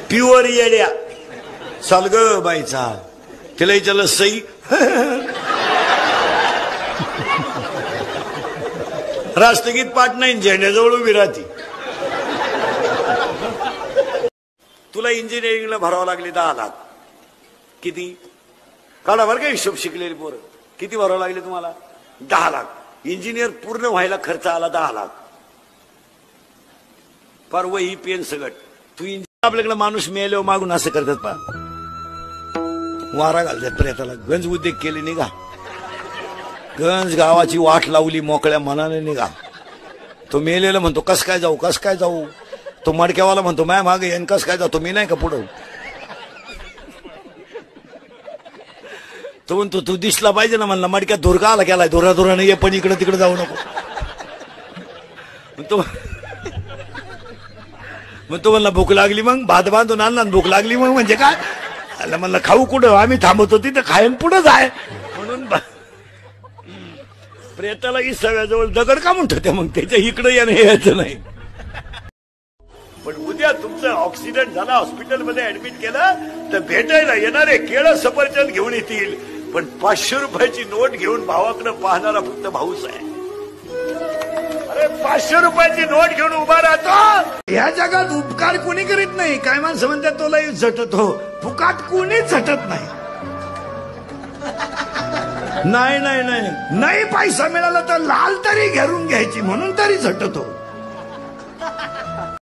Pure येड्या. चाल ग बाईचा, तिला विचारलं सई, राष्ट्रगीत पाठ नाही, झेंड्याजवळ उभी राहती. तुला इंजिनिअरिंगला भरावं लागले 10 लाख. किती काढा बरं का हिशोब, शिकलेली पोरं. किती भरावं लागले तुम्हाला? 10 लाख. इंजिनियर पूर्ण व्हायला खर्च आला 10 लाख. पर वही पेन सगट. तू इंजिनियर, आपल्याकडे माणूस मेल्यावर मागून असं करतात पा, वारा घालतात प्रेताला. गंज उद्योग केले निघा, गंज गावाची वाट लावली, मोकळ्या मनाने निघा. तो मेलेला म्हणतो कस काय जाऊ, कस काय जाऊ. तो मडक्यावाला म्हणतो माय मागे येईन, कस काय जातो, मी नाही का पुढं. तो म्हणतो तू दिसला पाहिजे ना, म्हणला मडक्यात धुरका आला केलाय, धुराधुराने ये, पण इकडे तिकडे जाऊ नको. मग तो म्हणला भूक लागली, मग भात बांधून आणला, भूक लागली मग म्हणजे काय. म्हणलं खाऊ कुठं, आम्ही थांबवतो तिथं, खायन पुढं जाय म्हणून. प्रेताला सगळ्याजवळ दगड का म्हणतो ते, मग त्याच्या इकडे यायचं नाही. पण उद्या तुमचं ऑक्सिडेंट झाला, हॉस्पिटलमध्ये ऍडमिट केलं, तर भेटायला येणारे केळं सफरचंद घेऊन येतील, पण 500 रुपयाची नोट घेऊन भावाकडे पाहणारा फक्त भाऊच आहे. अरे 500 रुपयाची नोट घेऊन उभा राहतो. या जगात उपकार कोणी करीत नाही. काय माणसं म्हणतात तोला झटतो, फुकाट कोणी झटत नाही. नाही नाही नाही नाही, पैसा मिळाला तर लाल तरी घेरून घ्यायची, म्हणून तरी झटतो.